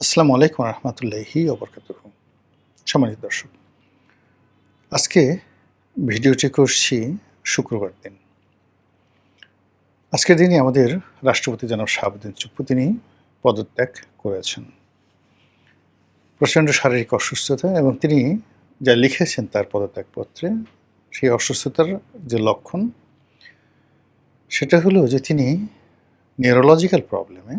আসসালামু আলাইকুম রহমতুল্লাহি ওবরকাতুহ। সম্মানিত দর্শক, আজকে ভিডিওটি করছি শুক্রবার দিন। আজকের দিনই আমাদের রাষ্ট্রপতি জনাব শাহাবুদ্দিন চুপ্পু তিনি পদত্যাগ করেছেন। প্রচণ্ড শারীরিক অসুস্থতা এবং তিনি যা লিখেছেন তার পদত্যাগপত্রে, সেই অসুস্থতার যে লক্ষণ সেটা হলো যে তিনি নিউরোলজিক্যাল প্রবলেমে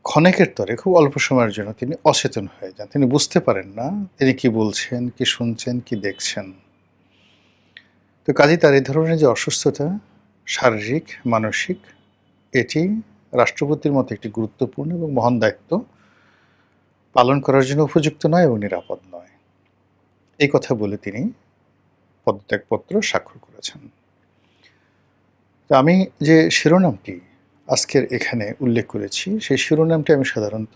ক্ষণেকের তরে খুব অল্প সময়ের জন্য তিনি অচেতন হয়ে যান। তিনি বুঝতে পারেন না তিনি কি বলছেন, কি শুনছেন, কি দেখছেন। তো কাজেই তার এই ধরনের যে অসুস্থতা, শারীরিক, মানসিক, এটি রাষ্ট্রপতির মতো একটি গুরুত্বপূর্ণ এবং মহান দায়িত্ব পালন করার জন্য উপযুক্ত নয় এবং নিরাপদ নয়। এই কথা বলে তিনি পদত্যাগপত্র স্বাক্ষর করেছেন। তো আমি যে শিরোনামটি আজকের এখানে উল্লেখ করেছি, সেই শিরোনামটি আমি সাধারণত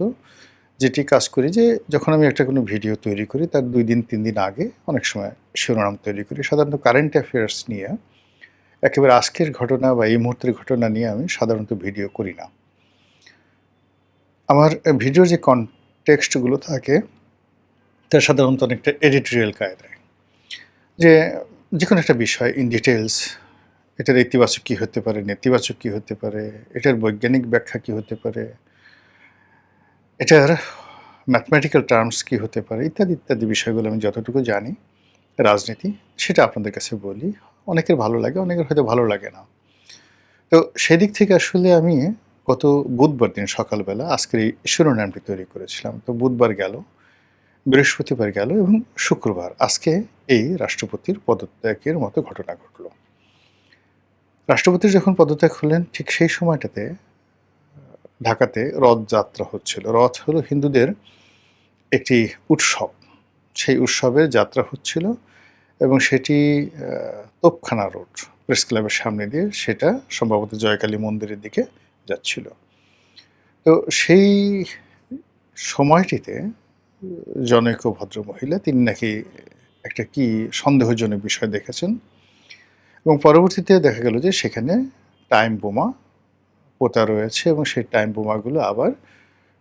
যেটি কাজ করি যে যখন আমি একটা কোনো ভিডিও তৈরি করি তার ২ দিন ৩ দিন আগে অনেক সময় শিরোনাম তৈরি করি। সাধারণত কারেন্ট অ্যাফেয়ার্স নিয়ে একেবারে আজকের ঘটনা বা এই মুহূর্তের ঘটনা নিয়ে আমি সাধারণত ভিডিও করি না। আমার ভিডিওর যে কনটেক্সটগুলো থাকে তা সাধারণত অনেকটা এডিটোরিয়াল কায়দায়। যে যেকোনো একটা বিষয় ইন ডিটেইলস, এটার ইতিবাচক কী হতে পারে, নেতিবাচক কী হতে পারে, এটার বৈজ্ঞানিক ব্যাখ্যা কী হতে পারে, এটার ম্যাথমেটিক্যাল টার্মস কী হতে পারে, ইত্যাদি ইত্যাদি বিষয়গুলো আমি যতটুকু জানি রাজনীতি, সেটা আপনাদের কাছে বলি। অনেকের ভালো লাগে, অনেকের হয়তো ভালো লাগে না। তো সেদিক থেকে আসলে আমি গত বুধবার দিন সকালবেলা আজকের এই শিরোনামটি তৈরি করেছিলাম। তো বুধবার গেল, বৃহস্পতিবার গেল এবং শুক্রবার আজকে এই রাষ্ট্রপতির পদত্যাগের মতো ঘটনা ঘটল। রাষ্ট্রপতির যখন পদত্যাগ হলেন ঠিক সেই সময়টাতে ঢাকাতে রথযাত্রা হচ্ছিল। রথ হলো হিন্দুদের একটি উৎসব। সেই উৎসবের যাত্রা হচ্ছিল এবং সেটি তোপখানা রোড প্রেস ক্লাবের সামনে দিয়ে সেটা সম্ভবত জয়কালী মন্দিরের দিকে যাচ্ছিল। তো সেই সময়টিতে জনৈক ভদ্রমহিলা তিনি নাকি একটা কি সন্দেহজনক বিষয় দেখেছেন এবং পরবর্তীতে দেখা গেল যে সেখানে টাইম বোমা পোতা রয়েছে এবং সেই টাইম বোমাগুলো আবার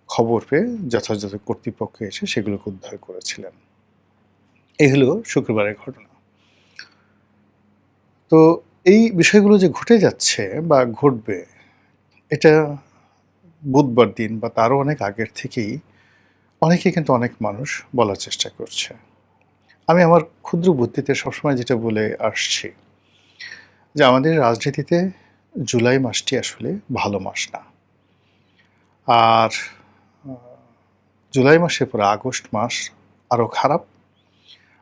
খবর পেয়ে যথাযথ কর্তৃপক্ষ এসে সেগুলোকে উদ্ধার করেছিলেন। এই হলো শুক্রবারের ঘটনা। তো এই বিষয়গুলো যে ঘটে যাচ্ছে বা ঘটবে, এটা বুধবার দিন বা তারও অনেক আগের থেকেই অনেকে কিন্তু অনেক মানুষ বলার চেষ্টা করছে। আমি আমার ক্ষুদ্র বুদ্ধিতে সবসময় যেটা বলে আসছি যে আমাদের রাজনীতিতে জুলাই মাসটি আসলে ভালো মাস না। আর জুলাই মাসের পরে আগস্ট মাস আরও খারাপ।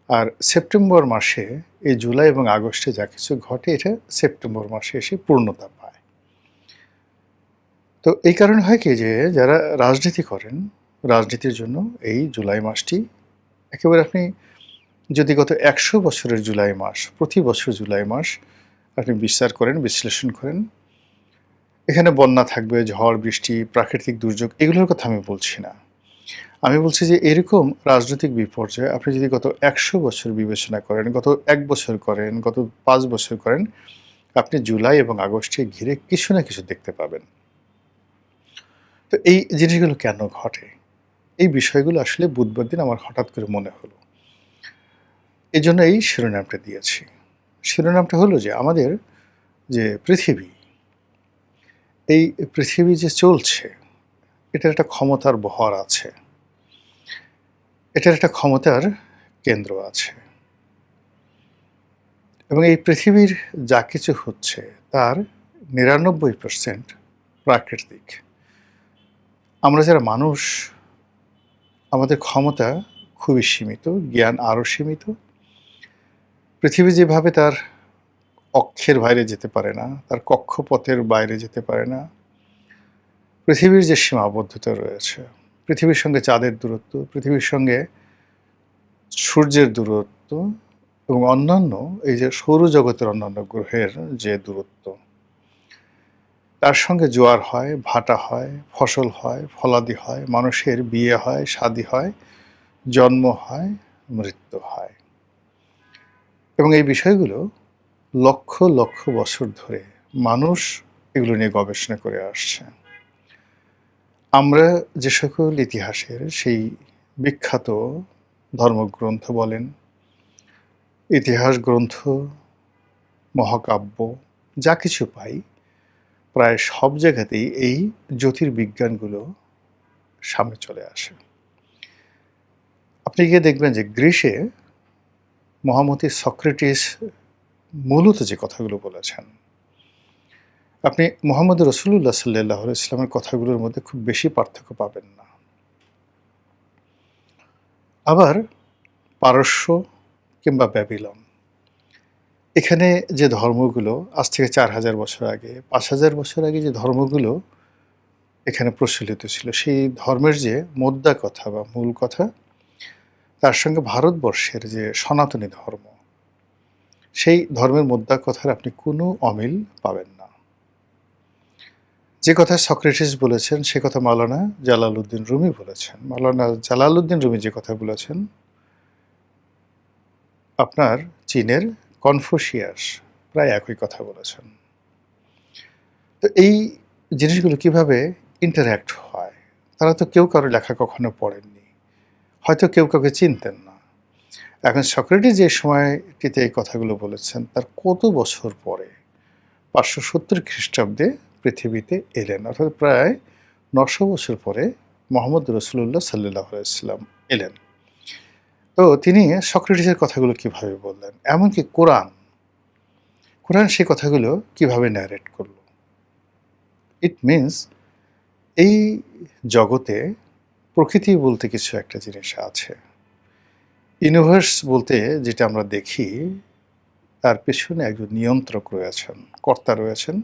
আর সেপ্টেম্বর মাসে এই জুলাই এবং আগস্টে যা কিছু ঘটে এটা সেপ্টেম্বর মাসে এসে পূর্ণতা পায়। তো এই কারণে হয় কি যে যারা রাজনীতি করেন, রাজনীতির জন্য এই জুলাই মাসটি একেবারে আপনি যদি গত ১০০ বছরের জুলাই মাস, প্রতি বছর জুলাই মাস আপনি বিচার করেন, বিশ্লেষণ করেন, এখানে বন্যা থাকবে, ঝড়, বৃষ্টি, প্রাকৃতিক দুর্যোগ এগুলোর কথা আমি বলছি না। আমি বলছি যে এরকম রাজনৈতিক বিপর্যয় আপনি যদি গত ১০০ বছর বিবেচনা করেন, গত ১ বছর করেন, গত ৫ বছর করেন, আপনি জুলাই এবং আগস্টে ঘিরে কিছু না কিছু দেখতে পাবেন। তো এই জিনিসগুলো কেন ঘটে? এই বিষয়গুলো আসলে বুধবার দিন আমার হঠাৎ করে মনে হলো। এজন্য এই শিরোনামটা দিয়েছি। শিরোনামটা হলো যে আমাদের যে পৃথিবী, এই পৃথিবী যে চলছে এটার একটা ক্ষমতার বহর আছে। এটার একটা ক্ষমতার কেন্দ্র আছে। এবং এই পৃথিবীর যা কিছু হচ্ছে তার ৯৯% প্রাকৃতিক। আমরা যারা মানুষ, আমাদের ক্ষমতা খুবই সীমিত, জ্ঞান আরও সীমিত। পৃথিবী যেভাবে তার অক্ষের বাইরে যেতে পারে না, তার কক্ষপথের বাইরে যেতে পারে না, পৃথিবীর যে সীমাবদ্ধতা রয়েছে, পৃথিবীর সঙ্গে চাঁদের দূরত্ব, পৃথিবীর সঙ্গে সূর্যের দূরত্ব এবং অন্যান্য এই যে সৌরজগতের অন্যান্য গ্রহের যে দূরত্ব, তার সঙ্গে জোয়ার হয়, ভাটা হয়, ফসল হয়, ফলাদি হয়, মানুষের বিয়ে হয়, শাদী হয়, জন্ম হয়, মৃত্যু হয়। এবং এই বিষয়গুলো লক্ষ লক্ষ বছর ধরে মানুষ এগুলো নিয়ে গবেষণা করে আসছে। আমরা যে সকল ইতিহাসের সেই বিখ্যাত ধর্মগ্রন্থ বলেন, ইতিহাস গ্রন্থ, মহাকাব্য যা কিছু পাই, প্রায় সব জায়গাতেই এই জ্যোতির্বিজ্ঞানগুলো সামনে চলে আসে। আপনি গিয়ে দেখবেন যে গ্রিসে মহামতি সক্রেটিস মূলত যে কথাগুলো বলেছেন, আপনি মুহাম্মদ রাসূলুল্লাহ সাল্লাল্লাহু আলাইহি ওয়াসাল্লামের কথাগুলোর মধ্যে খুব বেশি পার্থক্য পাবেন না। আবার পারস্য কিংবা ব্যাবিলন, এখানে যে ধর্মগুলো আজ থেকে ৪,০০০ বছর আগে, ৫,০০০ বছর আগে যে ধর্মগুলো এখানে প্রচলিত ছিল, সেই ধর্মের যে মোদ্দা কথা বা মূল কথা, তার সঙ্গে ভারতবর্ষের যে সনাতনী ধর্ম, সেই ধর্মের মোদ্দা কথার আপনি কোনো অমিল পাবেন না। যে কথা সক্রেটিস বলেছেন, সে কথা মাওলানা জালালউদ্দিন রুমি বলেছেন। মাওলানা জালালউদ্দিন রুমি যে কথা বলেছেন, আপনার চীনের কনফুসিয়াস প্রায় একই কথা বলেছেন। তো এই জিনিসগুলো কিভাবে ইন্টারঅ্যাক্ট হয়? তারা তো কেউ কারো লেখা কখনো পড়েননি, হয়তো কেউ কাউকে চিনতেন না। এখন সক্রেটিস যে সময়টিতে এই কথাগুলো বলেছেন, তার কত বছর পরে ৫৭০ খ্রিস্টাব্দে পৃথিবীতে এলেন, অর্থাৎ প্রায় ৯০০ বছর পরে মুহাম্মদ রাসূলুল্লাহ সাল্লাল্লাহু আলাইহি ওয়াসাল্লাম এলেন। তো তিনি সক্রেটিসের কথাগুলো কিভাবে বললেন? এমনকি কোরআন সেই কথাগুলো কিভাবে ন্যারেট করল? ইট মিনস এই জগতে প্রকৃতি বলতে কিছু একটা জিনিস আছে। ইউনিভার্স বলতে যেটা আমরা দেখি, তার পেছনে একজন নিয়ন্ত্রক রয়েছেন, কর্তা রয়েছেন।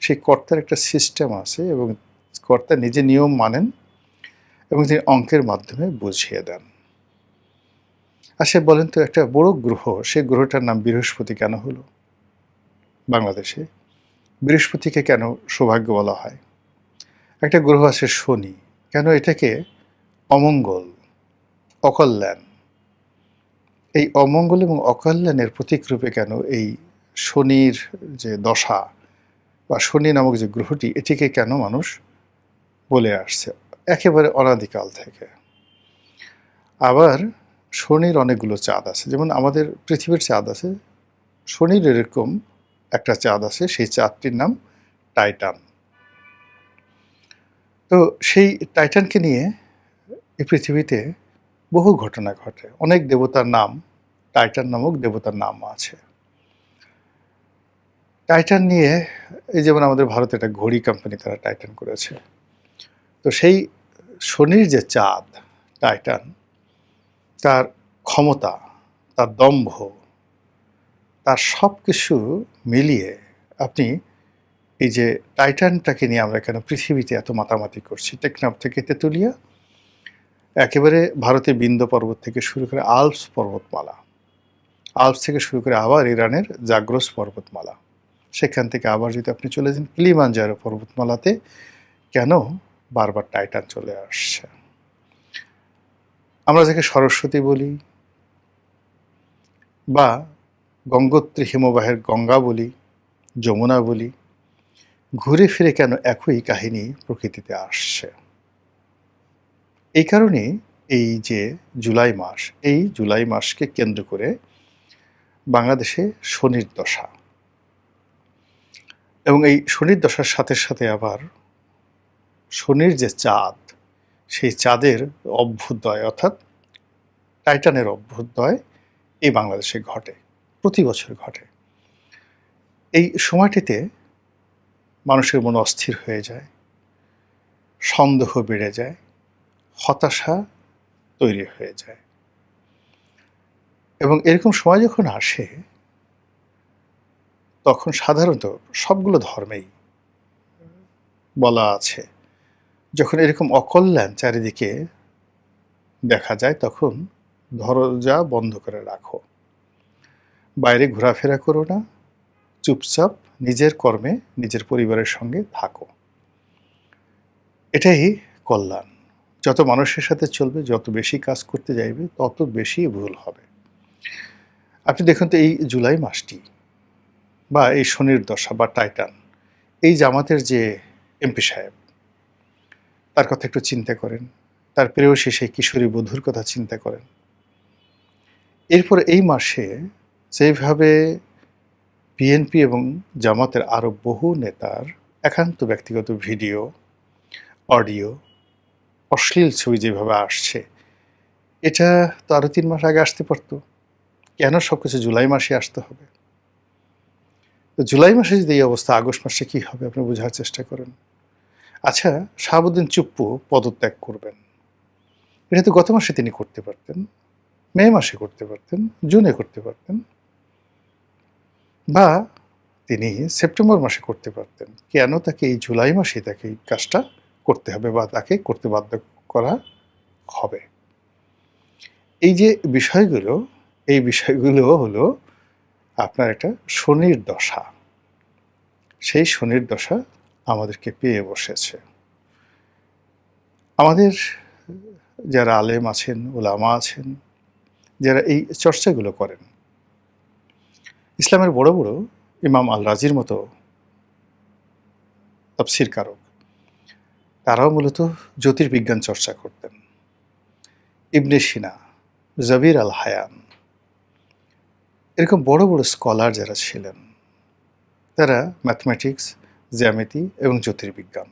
সেই কর্তার একটা সিস্টেম আছে এবং কর্তা নিজে নিয়ম মানেন এবং তিনি অঙ্কের মাধ্যমে বুঝিয়ে দেন। আচ্ছা বলেন তো, একটা বড় গ্রহ, সেই গ্রহটার নাম বৃহস্পতি কেন হলো বাংলাদেশে? বৃহস্পতিকে কেন সৌভাগ্য বলা হয়? একটা গ্রহ আছে শনি, কেন এটাকে অমঙ্গল, অকল্যাণ? এই অমঙ্গল এবং অকল্যাণের প্রতীকরূপে কেন এই শনির যে দশা বা শনি নামক যে গ্রহটি, এটিকে কেন মানুষ বলে আসছে একেবারে অনাদিকাল থেকে? আবার শনির অনেকগুলো চাঁদ আছে, যেমন আমাদের পৃথিবীর চাঁদ আছে, শনির এরকম একটা চাঁদ আছে, সেই চাঁদটির নাম টাইটান। তো সেই টাইটানকে নিয়ে এই পৃথিবীতে বহু ঘটনা ঘটে। অনেক দেবতার নাম, টাইটান নামক দেবতার নাম আছে। টাইটান নিয়ে এই যেমন আমাদের ভারতে একটা ঘড়ি কোম্পানি, তারা টাইটান করেছে। তো সেই শনির যে চাঁদ টাইটান, তার ক্ষমতা, তার দম্ভ, তার সব কিছু মিলিয়ে আপনি এই যে টাইটানটাকে নিয়ে আমরা কেন পৃথিবীতে এত মাতামাতি করছি, টেকনাফ থেকে তেঁতুলিয়া, একেবারে ভারতে বিন্ধ্য পর্বত থেকে শুরু করে আল্পস পর্বতমালা, আল্পস থেকে শুরু করে আবার ইরানের জাগ্রস পর্বতমালা, সেখান থেকে আবার যদি আপনি চলে যান কিলিমাঞ্জারো পর্বতমালাতে, কেন বারবার টাইটান চলে আসছে? আমরা যাকে সরস্বতী বলি বা গঙ্গোত্রী হিমবাহের গঙ্গা বলি, যমুনা বলি, ঘুরে ফিরে কেন একই কাহিনী প্রকৃতিতে আসছে? এই কারণে এই যে জুলাই মাস, এই জুলাই মাসকে কেন্দ্র করে বাংলাদেশে শনির দশা, এবং এই শনির দশার সাথে সাথে আবার শনির যে চাঁদ, সেই চাঁদের অভ্যুদয় অর্থাৎ টাইটানের অভ্যুদয় এই বাংলাদেশে ঘটে, প্রতি বছর ঘটে। এই সময়টিতে মানুষের মন অস্থির হয়ে যায়, সন্দেহ বেড়ে যায়, হতাশা তৈরি হয়ে যায়। এবং এরকম সময় যখন আসে, তখন সাধারণত সবগুলো ধর্মেই বলা আছে, যখন এরকম অকল্যাণ চারিদিকে দেখা যায়, তখন দরজা বন্ধ করে রাখো, বাইরে ঘোরাফেরা করো না, চুপচাপ নিজের কর্মে নিজের পরিবারের সঙ্গে থাকো। এটাই কল্যাণ। যত মানুষের সাথে চলবে, যত বেশি কাজ করতে যাইবে, তত বেশি ভুল হবে। আপনি দেখুন তো, এই জুলাই মাসটি বা এই শনির দশা বা টাইটান, এই জামাতের যে এমপি সাহেব, তার কথা একটু চিন্তা করেন। তার প্রেয়সী সেই কিশোরী বধূর কথা চিন্তা করেন। এরপর এই মাসে যেভাবে বিএনপি এবং জামাতের আরও বহু নেতার একান্ত ব্যক্তিগত ভিডিও, অডিও, অশ্লীল ছবি যেভাবে আসছে, এটা তো আরও ৩ মাস আগে আসতে পারত। কেন সবকিছু জুলাই মাসে আসতে হবে? তো জুলাই মাসে যদি এই অবস্থা, আগস্ট মাসে কী হবে আপনি বোঝার চেষ্টা করেন। আচ্ছা, শাহাবুদ্দিন চুপ্পু পদত্যাগ করবেন, এটা তো গত মাসে তিনি করতে পারতেন, মে মাসে করতে পারতেন, জুনে করতে পারতেন, বা তিনি সেপ্টেম্বর মাসে করতে পারতেন। কেন তাকে এই জুলাই মাসে তাকে এই কাজটা করতে হবে বা তাকে করতে বাধ্য করা হবে? এই যে বিষয়গুলো, এই বিষয়গুলো হলো আপনার একটা শনির দশা। সেই শনির দশা আমাদেরকে পেয়ে বসেছে। আমাদের যারা আলেম আছেন, উলামা আছেন, যারা এই চর্চাগুলো করেন, ইসলামের বড় বড় ইমাম আল রাজির মতো তাফসীর কারক, তারাও মূলত জ্যোতির্বিজ্ঞান চর্চা করতেন। ইবনে সিনা, জাবির আল হায়ান, এরকম বড় বড় স্কলার যারা ছিলেন, তারা ম্যাথমেটিক্স, জ্যামিতি এবং জ্যোতির্বিজ্ঞান,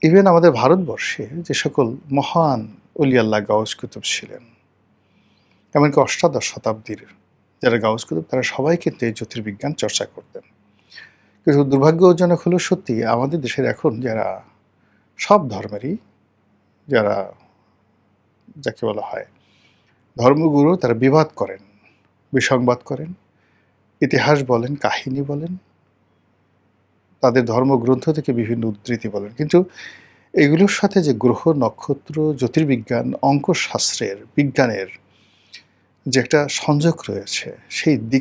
ইভেন আমাদের ভারতবর্ষে যে সকল মহান অলি আল্লাহ গাউস কুতুব ছিলেন, এমনকি অষ্টাদশ শতাব্দীর যারা গাউস কুতুব, তারা সবাই কিন্তু এই জ্যোতির্বিজ্ঞান চর্চা করতেন। কিন্তু দুর্ভাগ্যজনক হলো সত্যি আমাদের দেশের এখন যারা সব ধর্মেরই, যারা যাকে বলা হয় ধর্মগুরু, তারা বিবাদ করেন, বিসংবাদ করেন, ইতিহাস বলেন, কাহিনী বলেন, তাদের ধর্মগ্রন্থ থেকে বিভিন্ন উদ্ধৃতি বলেন, কিন্তু এগুলোর সাথে যে গ্রহ, নক্ষত্র, জ্যোতির্বিজ্ঞান, অঙ্কশাস্ত্রের, বিজ্ঞানের যে একটা সংযোগ রয়েছে, সেই দিক